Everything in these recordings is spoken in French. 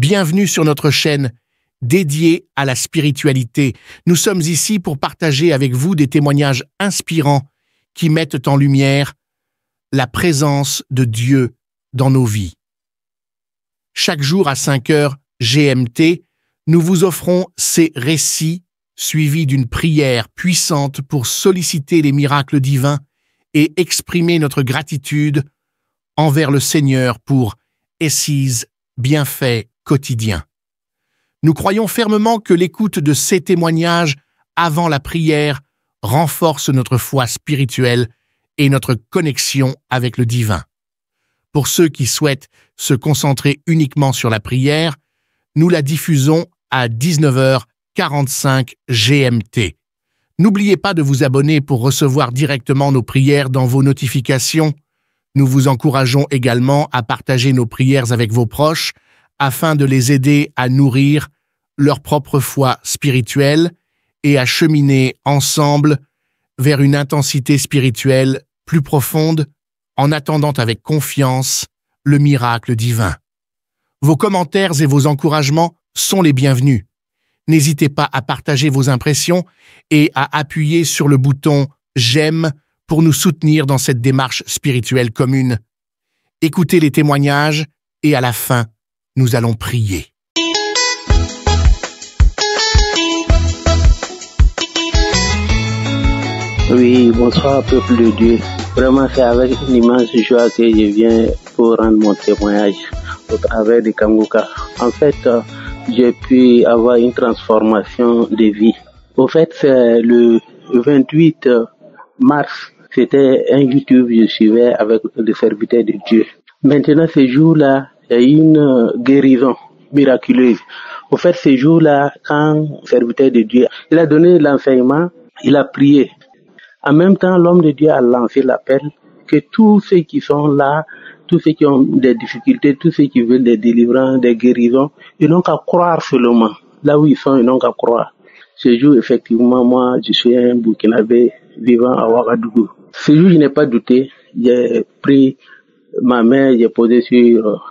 Bienvenue sur notre chaîne dédiée à la spiritualité. Nous sommes ici pour partager avec vous des témoignages inspirants qui mettent en lumière la présence de Dieu dans nos vies. Chaque jour à 5 heures GMT, nous vous offrons ces récits suivis d'une prière puissante pour solliciter les miracles divins et exprimer notre gratitude envers le Seigneur pour ses bienfaits quotidiens. Nous croyons fermement que l'écoute de ces témoignages avant la prière renforce notre foi spirituelle et notre connexion avec le divin. Pour ceux qui souhaitent se concentrer uniquement sur la prière, nous la diffusons à 19h45 GMT. N'oubliez pas de vous abonner pour recevoir directement nos prières dans vos notifications. Nous vous encourageons également à partager nos prières avec vos proches afin de les aider à nourrir leur propre foi spirituelle et à cheminer ensemble vers une intensité spirituelle plus profonde en attendant avec confiance le miracle divin. Vos commentaires et vos encouragements sont les bienvenus. N'hésitez pas à partager vos impressions et à appuyer sur le bouton « J'aime » pour nous soutenir dans cette démarche spirituelle commune. Écoutez les témoignages et à la fin, nous allons prier. Oui, bonsoir peuple de Dieu. Vraiment, c'est avec une immense joie que je viens pour rendre mon témoignage au travers de Kanguka. En fait, j'ai pu avoir une transformation de vie. Au fait, c'est le 28 mars, c'était un YouTube que je suivais avec le serviteur de Dieu. Maintenant, ce jour-là, il y a eu une guérison miraculeuse. Au fait, ce jour-là, quand le serviteur de Dieu, il a donné l'enseignement, il a prié. En même temps, l'homme de Dieu a lancé l'appel que tous ceux qui sont là, tous ceux qui ont des difficultés, tous ceux qui veulent des délivrances, des guérisons, ils n'ont qu'à croire seulement. Là où ils sont, ils n'ont qu'à croire. Ce jour, effectivement, moi, je suis un Burkinabé vivant à Ouagadougou. Ce jour, je n'ai pas douté. J'ai pris ma main, j'ai posé sur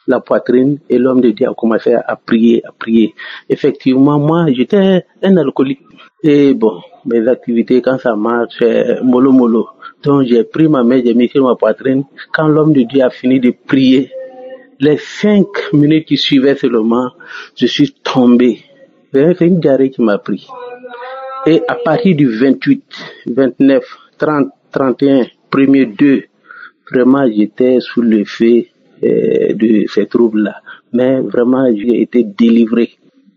la poitrine et l'homme de Dieu a commencé à prier, à prier. Effectivement, moi, j'étais un alcoolique. Et bon, mes activités, quand ça marche, c'est mollo mollo. Donc, j'ai pris ma main, j'ai mis sur ma poitrine. Quand l'homme de Dieu a fini de prier, les 5 minutes qui suivaient seulement, je suis tombé. C'est une diarrhée qui m'a pris. Et à partir du 28, 29, 30, 31, 1er 2, vraiment, j'étais sous l'effet de ces troubles-là. Mais vraiment, j'ai été délivré.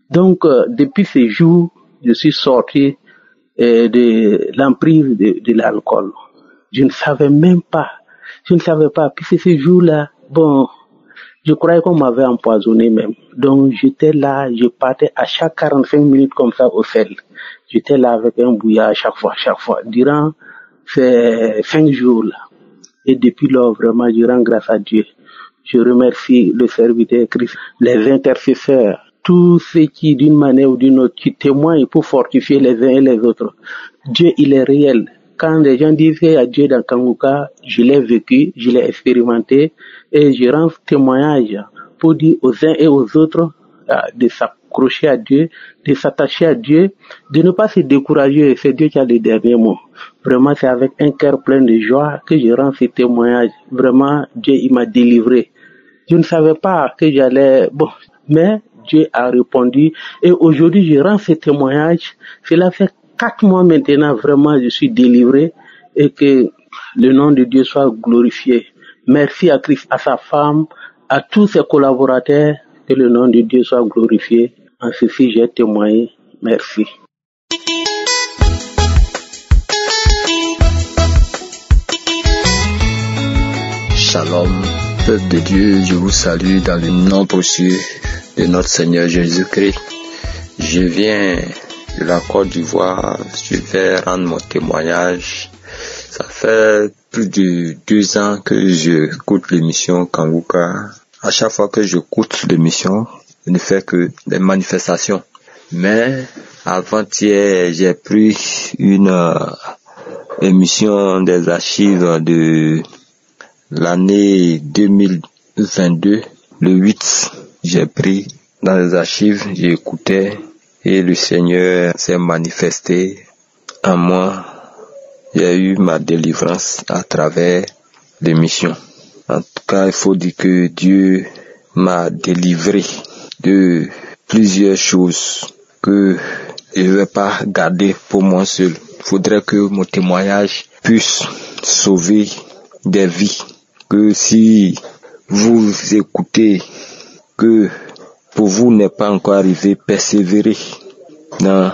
Donc, depuis ce jour, je suis sorti de l'emprise de l'alcool. Je ne savais même pas. Puis c'est ce jour-là, bon, je croyais qu'on m'avait empoisonné même. Donc, j'étais là, je partais à chaque 45 minutes comme ça au sel. J'étais là avec un bouillard à chaque fois, durant ces 5 jours-là. Et depuis lors, vraiment, je rends grâce à Dieu. Je remercie le serviteur Christ, les intercesseurs, tous ceux qui, d'une manière ou d'une autre, qui témoignent pour fortifier les uns et les autres. Dieu, il est réel. Quand les gens disent qu'il y a Dieu dans Kanguka, je l'ai vécu, je l'ai expérimenté, et je rends témoignage pour dire aux uns et aux autres de s'accrocher à Dieu, de s'attacher à Dieu, de ne pas se décourager. C'est Dieu qui a le dernier mot. Vraiment, c'est avec un cœur plein de joie que je rends ces témoignages. Vraiment, Dieu, il m'a délivré. Je ne savais pas que j'allais... Bon, mais Dieu a répondu. Et aujourd'hui, je rends ces témoignages. Cela fait 4 mois maintenant, vraiment, je suis délivré. Et que le nom de Dieu soit glorifié. Merci à Christ, à sa femme, à tous ses collaborateurs. Que le nom de Dieu soit glorifié. En ceci, j'ai témoigné. Merci. Shalom, peuple de Dieu, je vous salue dans le nom précieux de notre Seigneur Jésus-Christ. Je viens de la Côte d'Ivoire, je vais rendre mon témoignage. Ça fait plus de 2 ans que j'écoute l'émission Kanguka. À chaque fois que j'écoute l'émission, je ne fais que des manifestations. Mais avant-hier, j'ai pris une émission des archives de l'année 2022, le 8 j'ai pris dans les archives, j'ai écouté et le Seigneur s'est manifesté en moi. J'ai eu ma délivrance à travers l'émission. En tout cas, il faut dire que Dieu m'a délivré de plusieurs choses que je ne vais pas garder pour moi seul. Il faudrait que mon témoignage puisse sauver des vies. Que si vous écoutez, que pour vous n'est pas encore arrivé, persévérez dans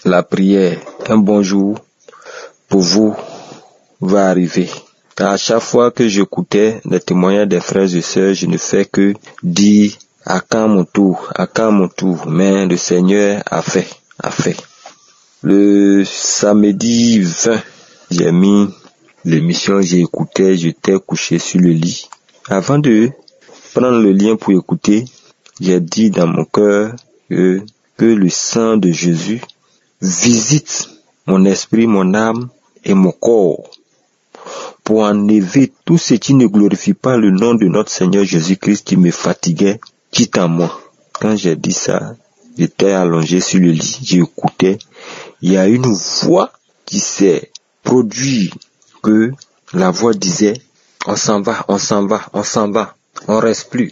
la prière. Un bon jour pour vous va arriver. Car à chaque fois que j'écoutais les témoignages des frères et sœurs, je ne fais que dire à quand mon tour, à quand mon tour. Mais le Seigneur a fait. Le samedi 20, j'ai mis l'émission, j'ai écouté, j'étais couché sur le lit. Avant de prendre le lien pour écouter, j'ai dit dans mon cœur que le sang de Jésus visite mon esprit, mon âme et mon corps pour enlever tout ce qui ne glorifie pas le nom de notre Seigneur Jésus-Christ qui me fatiguait, quitte à moi. Quand j'ai dit ça, j'étais allongé sur le lit, j'écoutais. Il y a une voix qui s'est produite, que la voix disait, on s'en va, on reste plus.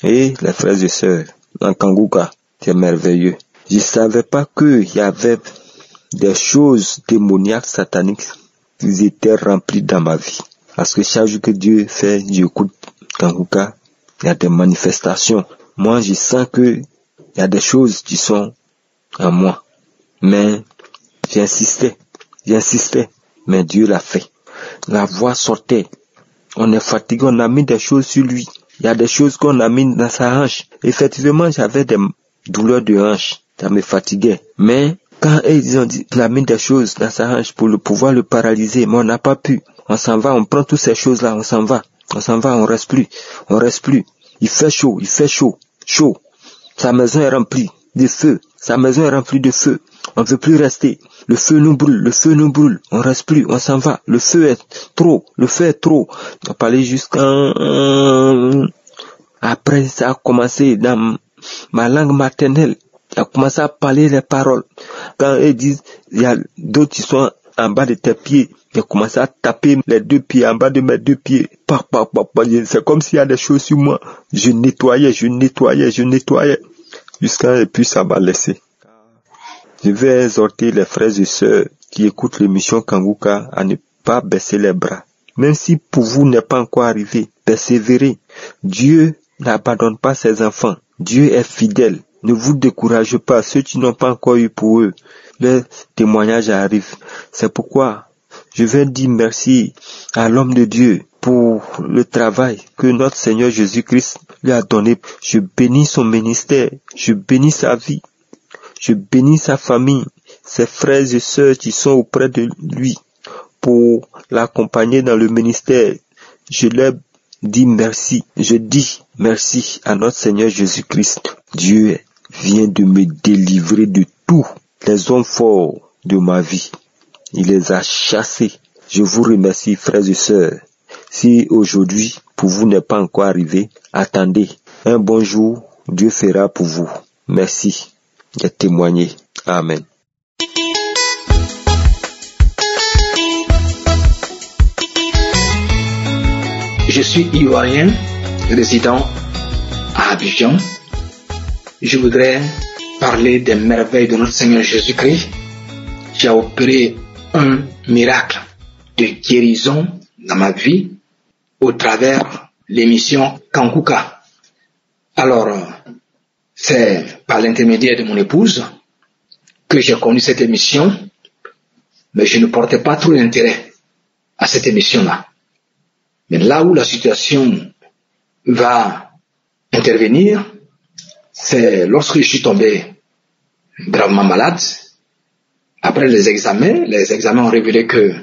Et les frères et sœurs, dans Kanguka, c'est merveilleux. Je savais pas qu'il y avait des choses démoniaques, sataniques, qui étaient remplies dans ma vie. Parce que chaque jour que Dieu fait, j'écoute Kanguka, il y a des manifestations. Moi, je sens que il y a des choses qui sont en moi. Mais j'insistais, mais Dieu l'a fait. La voix sortait. On est fatigué, on a mis des choses sur lui. Il y a des choses qu'on a mis dans sa hanche. Effectivement, j'avais des douleurs de hanche. Ça me fatiguait. Mais quand ils ont dit, on a mis des choses dans sa hanche pour pouvoir le paralyser, mais on n'a pas pu. On s'en va, on prend toutes ces choses-là, on s'en va, on reste plus. Il fait chaud. Sa maison est remplie de feu. On ne veut plus rester. Le feu nous brûle. On reste plus, on s'en va. Le feu est trop. On parlait jusqu'à... Après, ça a commencé dans ma langue maternelle. Il a commencé à parler les paroles. Quand ils disent, il y a d'autres qui sont en bas de tes pieds. Il a commencé à taper les deux pieds en bas de mes deux pieds. C'est comme s'il y a des choses sur moi. Je nettoyais. Et puis ça m'a laissé. Je vais exhorter les frères et sœurs qui écoutent l'émission Kanguka à ne pas baisser les bras. Même si pour vous n'est pas encore arrivé, persévérez. Dieu n'abandonne pas ses enfants. Dieu est fidèle. Ne vous découragez pas. Ceux qui n'ont pas encore eu pour eux, le témoignage arrive. C'est pourquoi je vais dire merci à l'homme de Dieu pour le travail que notre Seigneur Jésus-Christ lui a donné. Je bénis son ministère. Je bénis sa vie. Je bénis sa famille, ses frères et sœurs qui sont auprès de lui pour l'accompagner dans le ministère. Je leur dis merci. Je dis merci à notre Seigneur Jésus-Christ. Dieu vient de me délivrer de tous les hommes forts de ma vie. Il les a chassés. Je vous remercie, frères et sœurs. Si aujourd'hui, pour vous n'est pas encore arrivé, attendez. Un bon jour, Dieu fera pour vous. Merci. J'ai témoigné. Amen. Je suis ivoirien, résident à Abidjan. Je voudrais parler des merveilles de notre Seigneur Jésus-Christ qui a opéré un miracle de guérison dans ma vie au travers l'émission Kanguka. Alors, c'est par l'intermédiaire de mon épouse que j'ai connu cette émission, mais je ne portais pas trop d'intérêt à cette émission-là. Mais là où la situation va intervenir, c'est lorsque je suis tombé gravement malade. Après les examens ont révélé que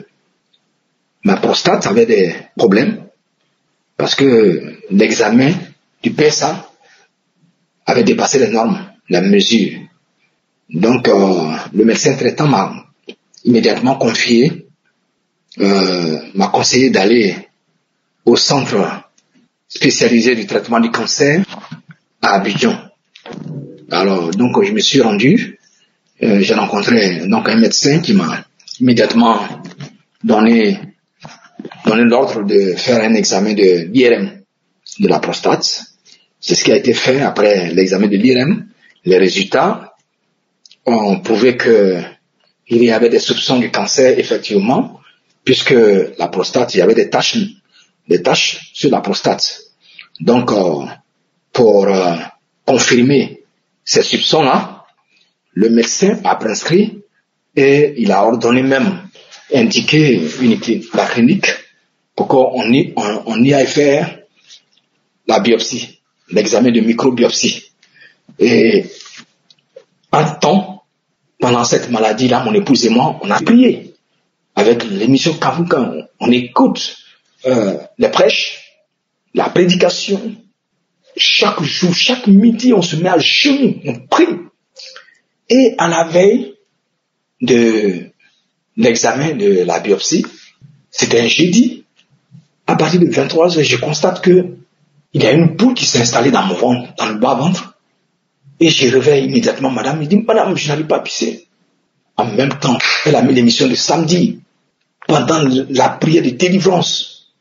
ma prostate avait des problèmes parce que l'examen du PSA avait dépassé les normes, la mesure. Donc, le médecin traitant m'a immédiatement confié, m'a conseillé d'aller au centre spécialisé du traitement du cancer à Abidjan. Alors, donc, je me suis rendu. J'ai rencontré donc un médecin qui m'a immédiatement donné l'ordre de faire un examen de l'IRM de la prostate. C'est ce qui a été fait après l'examen de l'IRM. Les résultats ont prouvé qu'il y avait des soupçons du cancer, effectivement, puisque la prostate, il y avait des taches sur la prostate. Donc, pour confirmer ces soupçons-là, le médecin a prescrit et il a ordonné même, indiqué la clinique pour qu'on y aille faire la biopsie, l'examen de microbiopsie. Et en temps, pendant cette maladie-là, mon épouse et moi, on a prié avec l'émission Kavuka. On écoute les prêches, la prédication. Chaque jour, chaque midi, on se met à genoux, on prie. Et à la veille de l'examen de la biopsie, c'était un jeudi, à partir de 23h, je constate que il y a une boule qui s'est installée dans mon ventre, dans le bas-ventre. Et je réveille immédiatement madame. Il dit, madame, je n'arrive pas à pisser. En même temps, elle a mis l'émission de samedi. Pendant la prière de délivrance,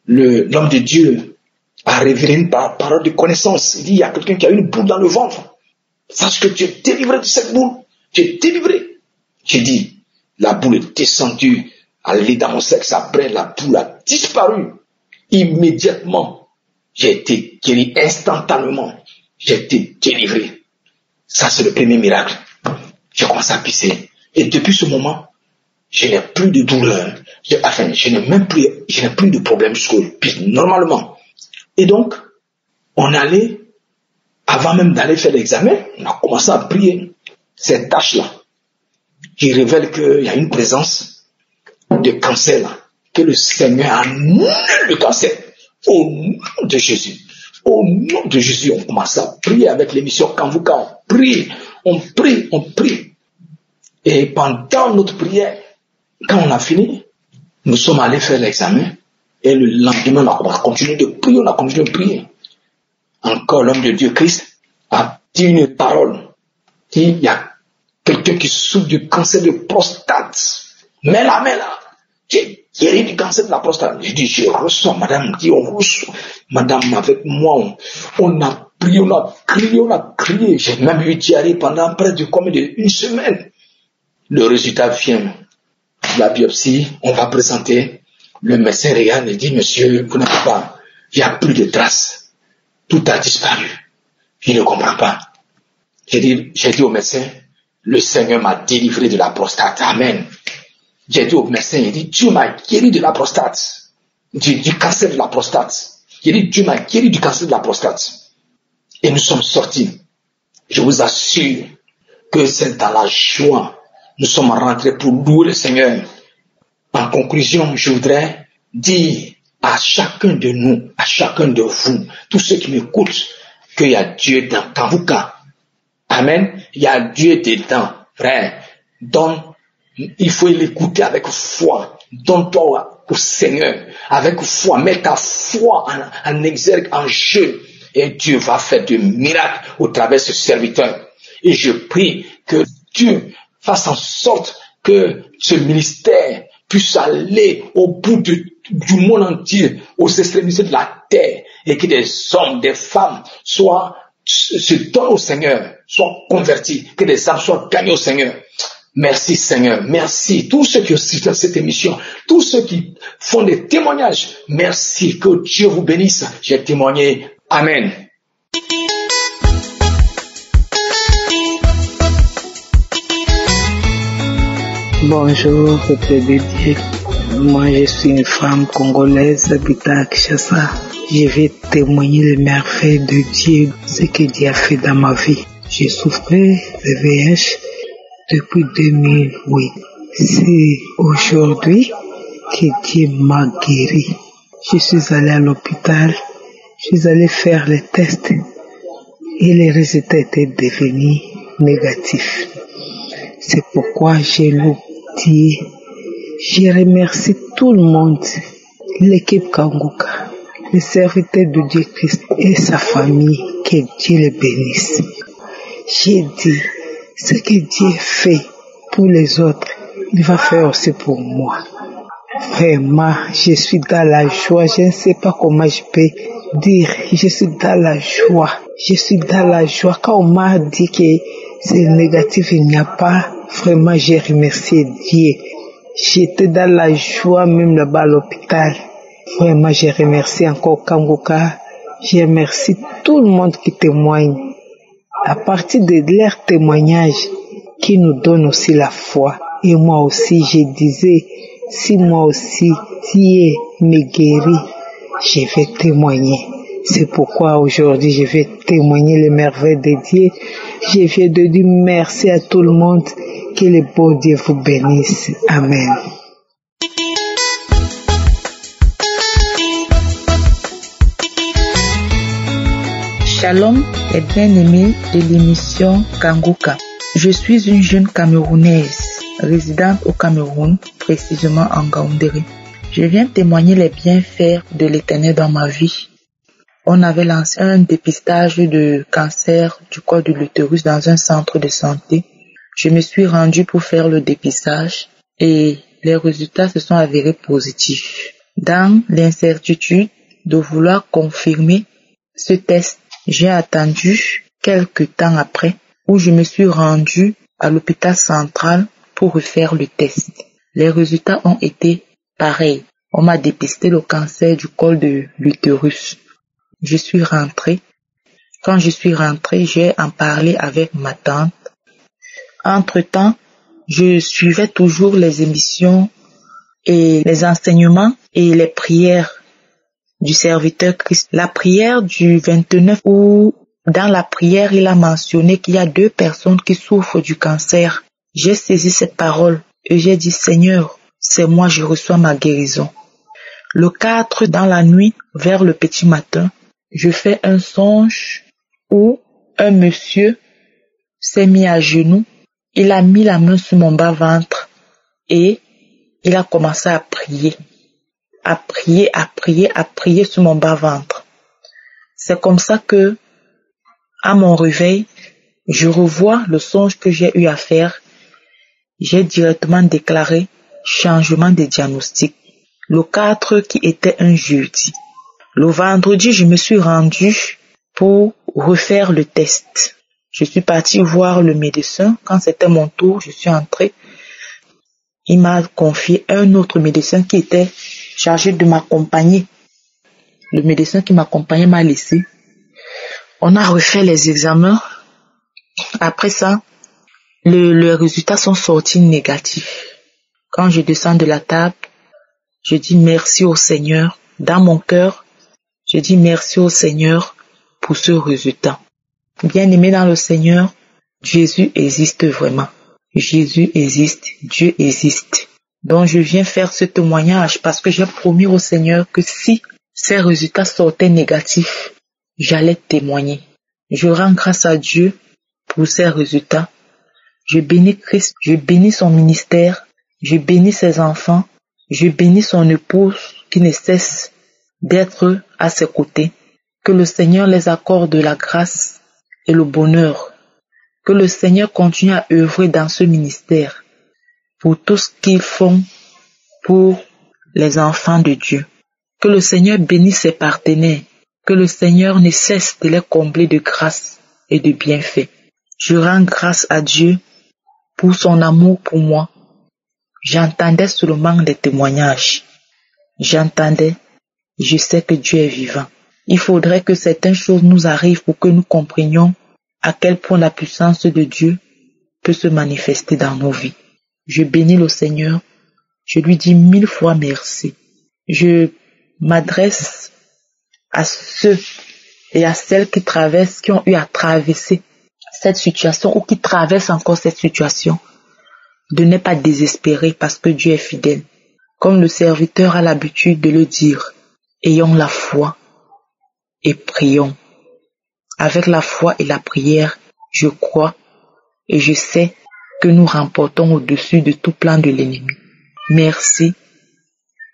l'homme de Dieu a révélé une parole de connaissance. Il dit, il y a quelqu'un qui a une boule dans le ventre. Sache que tu es délivré de cette boule. Tu es délivré. J'ai dit, la boule est descendue, elle est dans mon sexe. Après, la boule a disparu. Immédiatement, j'ai été guéri instantanément. J'ai été délivré. Ça, c'est le premier miracle. J'ai commencé à pisser. Et depuis ce moment, je n'ai plus de douleur. Je n'ai plus de problème jusqu'au pisse normalement. Et donc, on allait, avant même d'aller faire l'examen, on a commencé à prier. Cette tâche-là, qui révèle qu'il y a une présence de cancer là, que le Seigneur annule le cancer. Au nom de Jésus. Au nom de Jésus, on commence à prier avec l'émission Kanvuka. On prie. Et pendant notre prière, quand on a fini, nous sommes allés faire l'examen. Et le lendemain, on a continué de prier, Encore l'homme de Dieu, Christ, a dit une parole. Il y a quelqu'un qui souffre du cancer de prostate. Mais là, tu es guéri du cancer de la prostate. Je dis, je reçois, madame, dit, on reçoit. Madame, avec moi, on a prié, on a crié. J'ai même eu diarrhée pendant près de une semaine. Le résultat vient. La biopsie, on va présenter. Le médecin regarde et dit, monsieur, vous n'avez pas, il n'y a plus de traces. Tout a disparu. Je ne comprends pas. J'ai dit au médecin, le Seigneur m'a délivré de la prostate. Amen. J'ai dit au médecin, il dit, Dieu m'a guéri de la prostate. Du cancer de la prostate. Il dit, Dieu m'a guéri du cancer de la prostate. Et nous sommes sortis. Je vous assure que c'est dans la joie. Nous sommes rentrés pour louer le Seigneur. En conclusion, je voudrais dire à chacun de nous, à chacun de vous, tous ceux qui m'écoutent, qu'il y a Dieu dans Kanvuka. Amen. Il y a Dieu dedans, frère. Il faut l'écouter avec foi. Donne-toi au Seigneur avec foi. Mets ta foi en exergue, en jeu. Et Dieu va faire des miracles au travers de ce serviteur. Et je prie que Dieu fasse en sorte que ce ministère puisse aller au bout du monde entier, aux extrémités de la terre, et que des hommes, des femmes se donnent au Seigneur, soient convertis, que des âmes soient gagnées au Seigneur. Merci Seigneur, merci. Tous ceux qui assistent à cette émission, tous ceux qui font des témoignages, merci, que Dieu vous bénisse. J'ai témoigné. Amen. Bonjour, peuple de Dieu. Moi, je suis une femme congolaise habitant à Kinshasa. Je vais témoigner les merveilles de Dieu, ce que Dieu a fait dans ma vie. J'ai souffert de VIH depuis 2008. C'est aujourd'hui que Dieu m'a guéri. Je suis allé à l'hôpital, je suis allé faire les tests et les résultats étaient devenus négatifs. C'est pourquoi j'ai loue Dieu. Je remercie tout le monde, l'équipe Kanguka, les serviteurs de Dieu Christ et sa famille. Que Dieu le bénisse. J'ai dit, ce que Dieu fait pour les autres, il va faire aussi pour moi. Vraiment, je suis dans la joie. Je ne sais pas comment je peux dire. Je suis dans la joie. Je suis dans la joie. Quand on m'a dit que c'est négatif, il n'y a pas, vraiment, j'ai remercié Dieu. J'étais dans la joie, même là-bas à l'hôpital. Vraiment, j'ai remercié encore Kanguka. Je remercie tout le monde qui témoigne. À partir de leurs témoignages, qui nous donnent aussi la foi. Et moi aussi, je disais, si moi aussi, Dieu me guérit, je vais témoigner. C'est pourquoi aujourd'hui, je vais témoigner les merveilles de Dieu. Je viens de dire merci à tout le monde. Que le bon Dieu vous bénisse. Amen. Shalom et bien-aimés de l'émission Kanguka. Je suis une jeune Camerounaise, résidente au Cameroun, précisément en Gaoundéré. Je viens témoigner les bienfaits de l'Éternel dans ma vie. On avait lancé un dépistage de cancer du col de l'utérus dans un centre de santé. Je me suis rendue pour faire le dépistage et les résultats se sont avérés positifs. Dans l'incertitude de vouloir confirmer ce test, j'ai attendu quelques temps après où je me suis rendue à l'hôpital central pour refaire le test. Les résultats ont été pareils. On m'a dépisté le cancer du col de l'utérus. Je suis rentrée. Quand je suis rentrée, j'ai en parlé avec ma tante. Entre-temps, je suivais toujours les émissions et les enseignements et les prières du serviteur Christ. La prière du 29 où dans la prière, il a mentionné qu'il y a 2 personnes qui souffrent du cancer. J'ai saisi cette parole et j'ai dit, Seigneur, c'est moi, je reçois ma guérison. Le 4, dans la nuit, vers le petit matin, je fais un songe où un monsieur s'est mis à genoux. Il a mis la main sur mon bas-ventre et il a commencé à prier. À prier sur mon bas-ventre. C'est comme ça que, à mon réveil, je revois le songe que j'ai eu à faire. J'ai directement déclaré changement de diagnostic. Le 4 qui était un jeudi. Le vendredi, je me suis rendue pour refaire le test. Je suis partie voir le médecin. Quand c'était mon tour, je suis entrée. Il m'a confié un autre médecin qui était chargé de m'accompagner. Le médecin qui m'accompagnait m'a laissé. On a refait les examens. Après ça, les résultats sont sortis négatifs. Quand je descends de la table, je dis merci au Seigneur. Dans mon cœur, je dis merci au Seigneur pour ce résultat. Bien-aimé dans le Seigneur, Jésus existe vraiment. Jésus existe, Dieu existe. Donc je viens faire ce témoignage parce que j'ai promis au Seigneur que si ces résultats sortaient négatifs, j'allais témoigner. Je rends grâce à Dieu pour ces résultats. Je bénis Christ, je bénis son ministère, je bénis ses enfants, je bénis son épouse qui ne cesse d'être à ses côtés. Que le Seigneur les accorde de la grâce et le bonheur. Que le Seigneur continue à œuvrer dans ce ministère pour tout ce qu'ils font pour les enfants de Dieu. Que le Seigneur bénisse ses partenaires. Que le Seigneur ne cesse de les combler de grâce et de bienfaits. Je rends grâce à Dieu pour son amour pour moi. J'entendais seulement des témoignages. J'entendais, je sais que Dieu est vivant. Il faudrait que certaines choses nous arrivent pour que nous comprenions à quel point la puissance de Dieu peut se manifester dans nos vies. Je bénis le Seigneur. Je lui dis 1000 fois merci. Je m'adresse à ceux et à celles qui ont eu à traverser cette situation ou qui traversent encore cette situation, de ne pas désespérer parce que Dieu est fidèle. Comme le serviteur a l'habitude de le dire, ayons la foi et prions. Avec la foi et la prière, je crois et je sais que nous remportons au-dessus de tout plan de l'ennemi. Merci.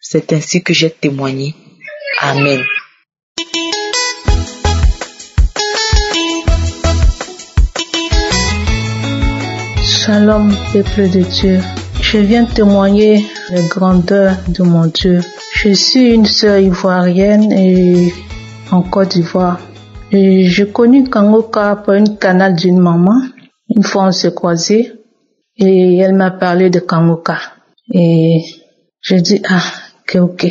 C'est ainsi que j'ai témoigné. Amen. Shalom, peuple de Dieu. Je viens témoigner la grandeur de mon Dieu. Je suis une sœur ivoirienne et en Côte d'Ivoire. J'ai connu Kangoka par un canal d'une maman. Une fois on s'est croisés et elle m'a parlé de Kangoka. Et j'ai dit ok.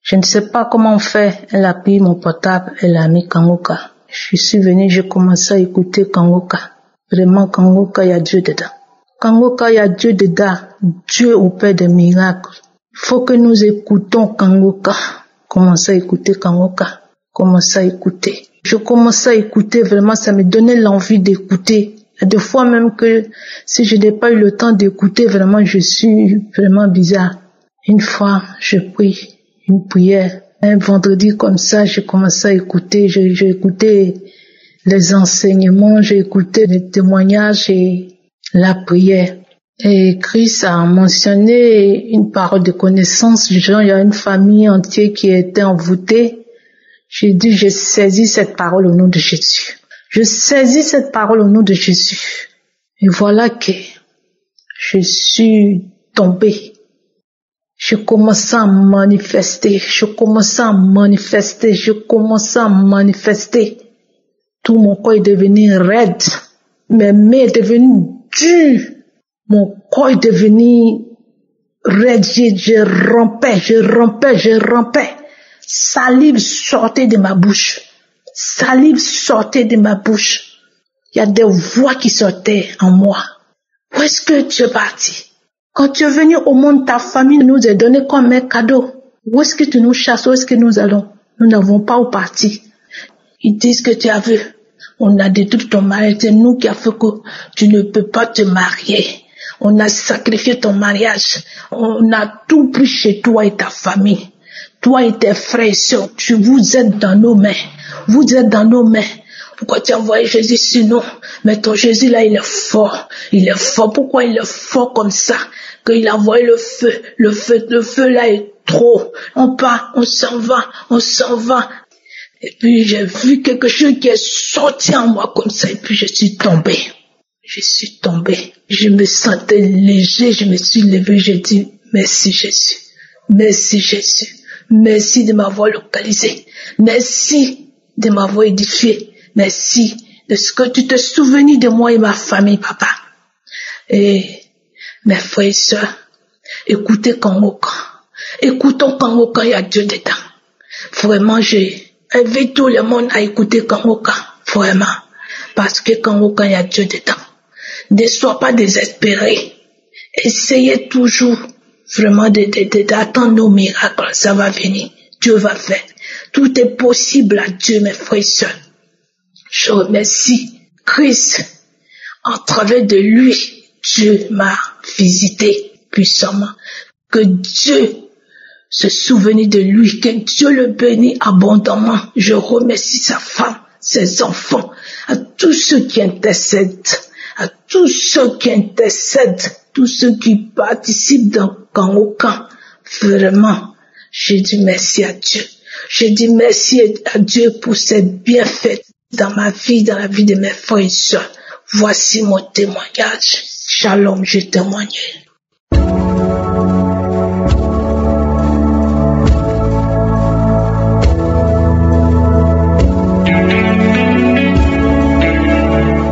Je ne sais pas comment on fait. Elle a pris mon portable, elle a mis Kangoka. Je suis venue, j'ai commencé à écouter Kangoka. Vraiment Kangoka, il y a Dieu dedans. Kangoka, il y a Dieu dedans. Dieu opère des miracles. Il faut que nous écoutons Kangoka. Commencez à écouter Kangoka. Commencez à écouter. Je commençais à écouter, vraiment, ça me donnait l'envie d'écouter. Il y a des fois même que si je n'ai pas eu le temps d'écouter, vraiment, je suis vraiment bizarre. Une fois, je prie une prière. Un vendredi comme ça, j'ai commencé à écouter. J'ai écouté les enseignements, j'ai écouté les témoignages et la prière. Et Christ a mentionné une parole de connaissance. Genre, il y a une famille entière qui était envoûtée. J'ai dit, je saisis cette parole au nom de Jésus. Je saisis cette parole au nom de Jésus. Et voilà que je suis tombée. Je commençais à manifester. Tout mon corps est devenu raide. Mes mains sont devenues dures. Mon corps est devenu raide. Je rampais. Salive sortait de ma bouche. Il y a des voix qui sortaient en moi. Où est-ce que tu es parti? Quand tu es venu au monde, ta famille nous a donné comme un cadeau. Où est-ce que tu nous chasses? Où est-ce que nous allons? Nous n'avons pas où partir. Ils disent que tu as vu. On a détruit ton mariage. C'est nous qui a fait que tu ne peux pas te marier. On a sacrifié ton mariage. On a tout pris chez toi et ta famille. Toi et tes frères et sœurs, vous êtes dans nos mains. Pourquoi tu as envoyé Jésus sur nous? Mais ton Jésus là, il est fort. Pourquoi il est fort comme ça? Qu'il a envoyé le feu. Le feu là est trop. On part, on s'en va. Et puis j'ai vu quelque chose qui est sorti en moi comme ça. Et puis je suis tombée. Je me sentais léger. Je me suis levée. J'ai dit, merci Jésus. Merci de m'avoir localisé. Merci de m'avoir édifié. Merci de ce que tu te souvenu de moi et ma famille, papa. Et mes frères et sœurs, écoutez Kangoka. Écoutons Kangoka, il y a Dieu dedans. Vraiment, j'ai invité tout le monde à écouter Kangoka. Vraiment. Parce que Kangoka, il y a Dieu dedans. Ne sois pas désespéré. Essayez toujours vraiment d'attendre nos miracles. Ça va venir. Dieu va faire. Tout est possible à Dieu, mes frères et sœurs. Je remercie Christ. En travers de lui, Dieu m'a visité puissamment. Que Dieu se souvienne de lui. Que Dieu le bénisse abondamment. Je remercie sa femme, ses enfants, à tous ceux qui intercèdent. Tous ceux qui participent dans Kangoka. Vraiment, j'ai dit merci à Dieu. J'ai dit merci à Dieu pour ses bienfaits dans ma vie, dans la vie de mes frères et sœurs. Voici mon témoignage. Shalom, j'ai témoigné.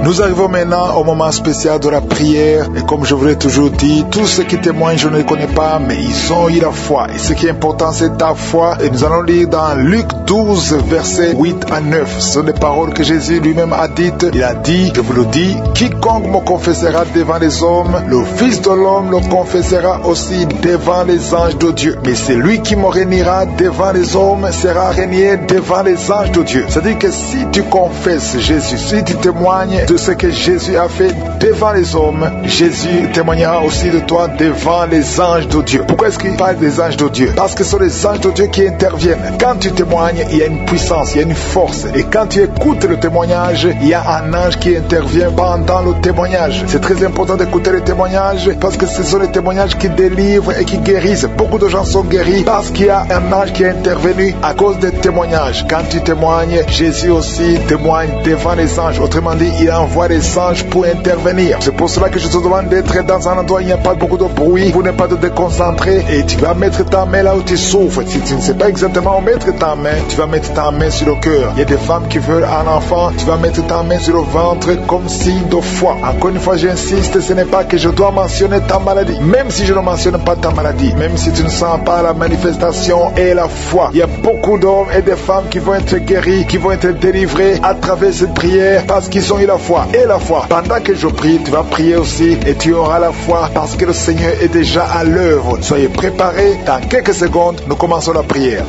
Nous arrivons maintenant au moment spécial de la prière. Et comme je vous l'ai toujours dit, tous ceux qui témoignent, je ne les connais pas, mais ils ont eu la foi. Et ce qui est important, c'est ta foi. Et nous allons lire dans Luc 12, versets 8 à 9. Ce sont des paroles que Jésus lui-même a dites. Il a dit, je vous le dis, quiconque me confessera devant les hommes, le Fils de l'homme le confessera aussi devant les anges de Dieu. Mais celui qui me régnera devant les hommes sera régné devant les anges de Dieu. C'est-à-dire que si tu confesses Jésus, si tu témoignes de ce que Jésus a fait devant les hommes, Jésus témoignera aussi de toi devant les anges de Dieu. Pourquoi est-ce qu'il parle des anges de Dieu? Parce que ce sont les anges de Dieu qui interviennent. Quand tu témoignes, il y a une puissance, il y a une force. Et quand tu écoutes le témoignage, il y a un ange qui intervient pendant le témoignage. C'est très important d'écouter le témoignage parce que ce sont les témoignages qui délivrent et qui guérissent. Beaucoup de gens sont guéris parce qu'il y a un ange qui est intervenu à cause des témoignages. Quand tu témoignes, Jésus aussi témoigne devant les anges. Autrement dit, il envoie envoie les anges pour intervenir. C'est pour cela que je te demande d'être dans un endroit où il n'y a pas beaucoup de bruit, pour ne pas te déconcentrer, et tu vas mettre ta main là où tu souffres. Si tu ne sais pas exactement où mettre ta main, tu vas mettre ta main sur le cœur. Il y a des femmes qui veulent un enfant, tu vas mettre ta main sur le ventre comme signe de foi. Encore une fois, j'insiste, ce n'est pas que je dois mentionner ta maladie. Même si je ne mentionne pas ta maladie, même si tu ne sens pas la manifestation et la foi, il y a beaucoup d'hommes et de femmes qui vont être guéris, qui vont être délivrés à travers cette prière parce qu'ils ont eu la foi. Et la foi, pendant que je prie, tu vas prier aussi et tu auras la foi parce que le Seigneur est déjà à l'œuvre. Soyez préparés, dans quelques secondes, nous commençons la prière.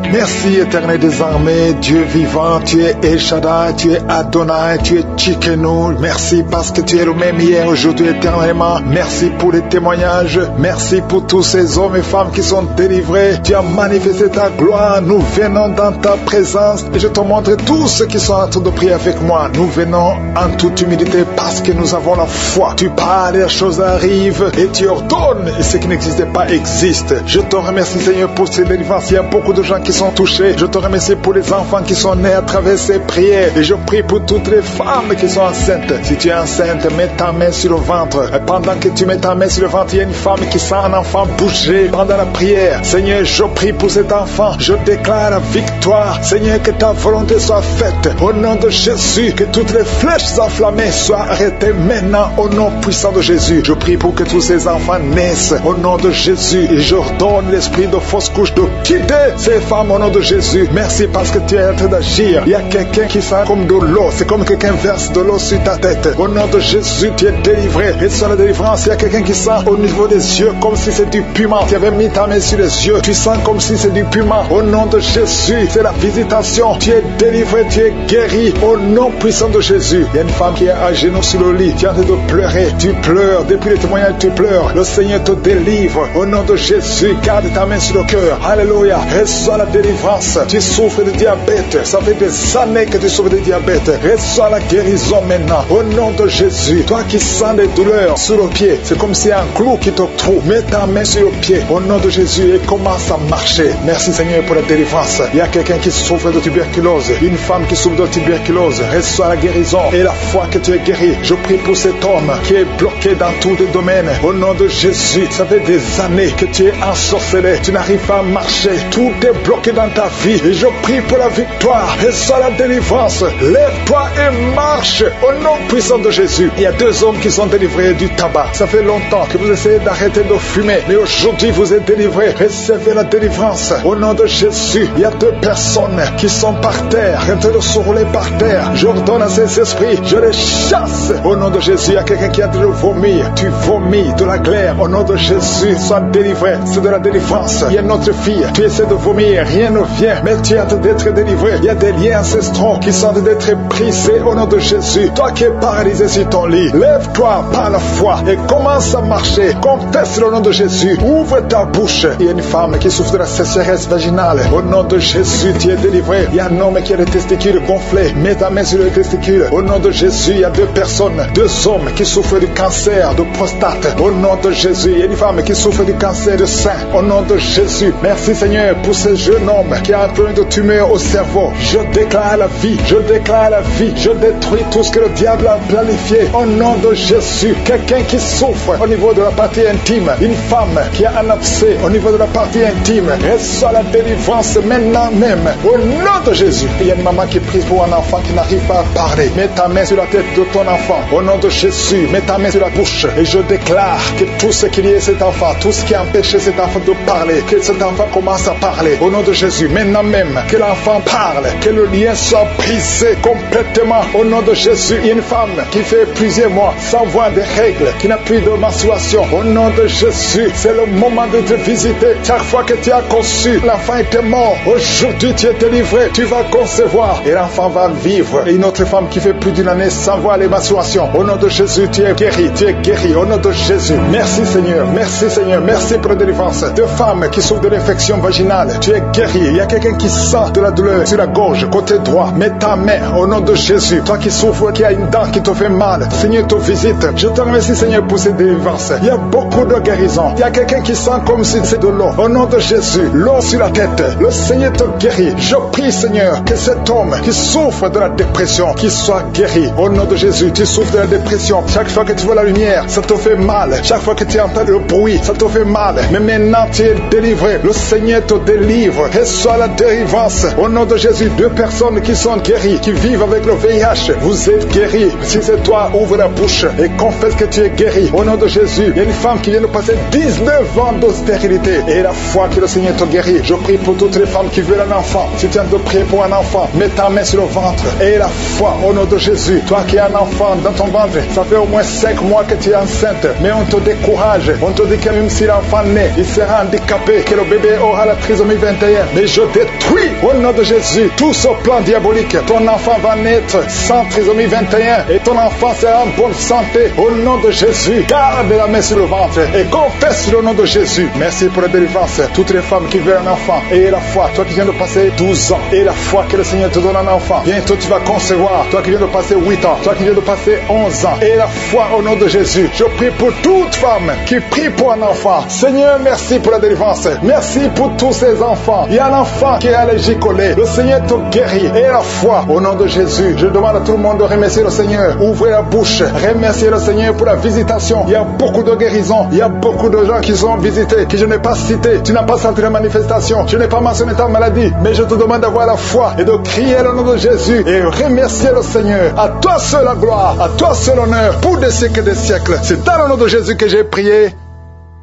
Merci éternel des armées, Dieu vivant, tu es El Shaddai, tu es Adonai, tu es Tsidkenu. Merci parce que tu es le même hier, aujourd'hui, éternellement. Merci pour les témoignages, merci pour tous ces hommes et femmes qui sont délivrés. Tu as manifesté ta gloire, nous venons dans ta présence et je te montre tous ceux qui sont en train de prier avec moi. Nous venons en toute humilité parce que nous avons la foi. Tu parles et les choses arrivent et tu ordonnes et ce qui n'existait pas existe. Je te remercie Seigneur pour ces délivrances. Il y a beaucoup de gens qui sont touchés. Je te remercie pour les enfants qui sont nés à travers ces prières. Et je prie pour toutes les femmes qui sont enceintes. Si tu es enceinte, mets ta main sur le ventre. Et pendant que tu mets ta main sur le ventre, il y a une femme qui sent un enfant bouger pendant la prière. Seigneur, je prie pour cet enfant. Je déclare la victoire. Seigneur, que ta volonté soit faite. Au nom de Jésus, que toutes les flèches enflammées soient arrêtées maintenant au nom puissant de Jésus. Je prie pour que tous ces enfants naissent au nom de Jésus. Et j'ordonne l'esprit de fausse couche de quitter ces femmes au nom de Jésus. Merci parce que tu es en train d'agir. Il y a quelqu'un qui sent comme de l'eau. C'est comme quelqu'un verse de l'eau sur ta tête. Au nom de Jésus, tu es délivré. Et sur la délivrance, il y a quelqu'un qui sent au niveau des yeux comme si c'est du piment. Tu avais mis ta main sur les yeux. Tu sens comme si c'est du piment. Au nom de Jésus, c'est la visitation. Tu es délivré, tu es guéri. Au nom puissant de Jésus. Il y a une femme qui est à genoux sur le lit. Tu es en train de pleurer. Tu pleures. Depuis le témoignage, tu pleures. Le Seigneur te délivre. Au nom de Jésus, garde ta main sur le cœur. Alléluia. Reçois la délivrance. Tu souffres de diabète. Ça fait des années que tu souffres de diabète. Reçois la guérison maintenant. Au nom de Jésus. Toi qui sens des douleurs sur le pied, c'est comme si un clou qui te trouve. Mets ta main sur le pied. Au nom de Jésus et commence à marcher. Merci Seigneur pour la délivrance. Il y a quelqu'un qui souffre de tuberculose. Une femme qui souffre de tuberculose. Reçois la guérison et la foi que tu es guéri. Je prie pour cet homme qui est bloqué dans tous les domaines. Au nom de Jésus. Ça fait des années que tu es ensorcelé. Tu n'arrives pas à marcher. Tout est bloqué dans ta vie. Et je prie pour la victoire. Reçois la délivrance. Lève-toi et marche. Au nom puissant de Jésus. Il y a 2 hommes qui sont délivrés du tabac. Ça fait longtemps que vous essayez d'arrêter de fumer. Mais aujourd'hui vous êtes délivrés. Recevez la délivrance. Au nom de Jésus. Il y a 2 personnes qui sont par terre. En train de se rouler par terre. J'ordonne à ces esprits. Je les chasse. Au nom de Jésus. Il y a quelqu'un qui est en train de vomir. Tu vomis de la glaire. Au nom de Jésus. Sois délivré. C'est de la délivrance. Il y a une autre fille. Tu essaies de vomir. Rien ne vient. Mais tu es en train d'être délivré. Il y a des liens ancestraux qui sont en train d'être brisés au nom de Jésus. Toi qui es paralysé sur ton lit, lève-toi par la foi et commence à marcher. Confesse le nom de Jésus. Ouvre ta bouche. Il y a une femme qui souffre de la sécheresse vaginale. Au nom de Jésus, tu es délivré. Il y a un homme qui a les testicules gonflés. Mets ta main sur les testicules. Au nom de Jésus, il y a 2 personnes, 2 hommes qui souffrent du cancer de prostate. Au nom de Jésus, il y a une femme qui souffre du cancer de sein. Au nom de Jésus. Merci Seigneur pour ce jeune homme qui a un problème de tumeur au cerveau. Je déclare la vie. Je déclare la vie. Je détruis tout ce que le diable a planifié. Au nom de Jésus. Quelqu'un qui souffre au niveau de la partie intime. Une femme qui a un abcès au niveau de la partie intime. Reçois la délivrance maintenant même. Au nom de Jésus. Il y a une maman qui prie pour un enfant qui n'arrive pas à parler. Mets ta main sur la tête de ton enfant. Au nom de Jésus. Mets ta main sur la bouche. Et je déclare que tout ce qui est cet enfant, tout ce qui a empêché cet enfant de parler, que cet enfant commence à parler. Au nom de Jésus. Maintenant même. Que l'enfant parle. Que le lien soit brisé complètement. Au nom de Jésus. Il y a une femme qui fait plusieurs mois sans voir des règles, qui n'a plus de menstruation. Au nom de Jésus, c'est le moment de te visiter. Chaque fois que tu as conçu, l'enfant était mort. Aujourd'hui, tu es délivré. Tu vas concevoir et l'enfant va vivre. Et une autre femme qui fait plus d'une année sans voir les menstruations. Au nom de Jésus, tu es guéri. Tu es guéri. Au nom de Jésus. Merci Seigneur. Merci Seigneur. Merci pour la délivrance. 2 femmes qui souffrent de l'infection vaginale. Tu es guéri. guéri. Il y a quelqu'un qui sent de la douleur sur la gorge, côté droit. Mets ta main au nom de Jésus. Toi qui souffres, qui a une dent qui te fait mal, Seigneur te visite. Je te remercie, Seigneur, pour ces délivrances. Il y a beaucoup de guérisons. Il y a quelqu'un qui sent comme si c'est de l'eau. Au nom de Jésus, l'eau sur la tête. Le Seigneur te guérit. Je prie, Seigneur, que cet homme qui souffre de la dépression, qu'il soit guéri. Au nom de Jésus, tu souffres de la dépression. Chaque fois que tu vois la lumière, ça te fait mal. Chaque fois que tu entends le bruit, ça te fait mal. Mais maintenant, tu es délivré. Le Seigneur te délivre. Reçois la délivrance. Au nom de Jésus, 2 personnes qui sont guéries, qui vivent avec le VIH, vous êtes guéris. Si c'est toi, ouvre la bouche et confesse que tu es guéri. Au nom de Jésus, il y a une femme qui vient de passer 19 ans de stérilité. Et la foi que le Seigneur te guérit. Je prie pour toutes les femmes qui veulent un enfant. Si tu as de prier pour un enfant, mets ta main sur le ventre. Et la foi au nom de Jésus. Toi qui as un enfant dans ton ventre, ça fait au moins 5 mois que tu es enceinte. Mais on te décourage. On te dit que même si l'enfant naît, il sera handicapé, que le bébé aura la trisomie 21. Mais je détruis au nom de Jésus tout ce plan diabolique. Ton enfant va naître sans trisomie 21 et ton enfant sera en bonne santé. Au nom de Jésus, garde la main sur le ventre et confesse le nom de Jésus. Merci pour la délivrance. Toutes les femmes qui veulent un enfant, et la foi, toi qui viens de passer 12 ans, et la foi que le Seigneur te donne un enfant. Bientôt tu vas concevoir. Toi qui viens de passer 8 ans, toi qui viens de passer 11 ans, et la foi au nom de Jésus. Je prie pour toute femme qui prie pour un enfant. Seigneur, merci pour la délivrance. Merci pour tous ces enfants. Il y a un enfant qui est allergique au lait. Le Seigneur te guérit. Et la foi au nom de Jésus. Je demande à tout le monde de remercier le Seigneur. Ouvrez la bouche. Remerciez le Seigneur pour la visitation. Il y a beaucoup de guérisons. Il y a beaucoup de gens qui sont visités, que je n'ai pas cités. Tu n'as pas senti la manifestation. Je n'ai pas mentionné ta maladie. Mais je te demande d'avoir la foi et de crier le nom de Jésus et remercier le Seigneur. À toi seul la gloire. À toi seul l'honneur pour des siècles et des siècles. C'est dans le nom de Jésus que j'ai prié.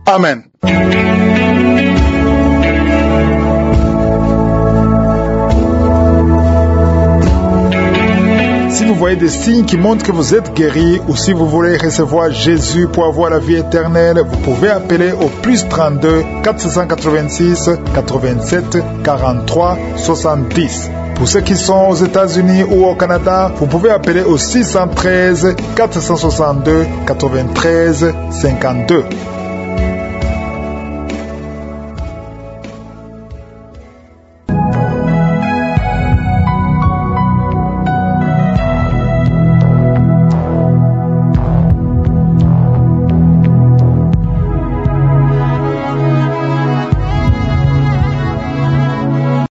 Amen. Si vous voyez des signes qui montrent que vous êtes guéri ou si vous voulez recevoir Jésus pour avoir la vie éternelle, vous pouvez appeler au plus 32 486 87 43 70. Pour ceux qui sont aux États-Unis ou au Canada, vous pouvez appeler au 613 462 93 52.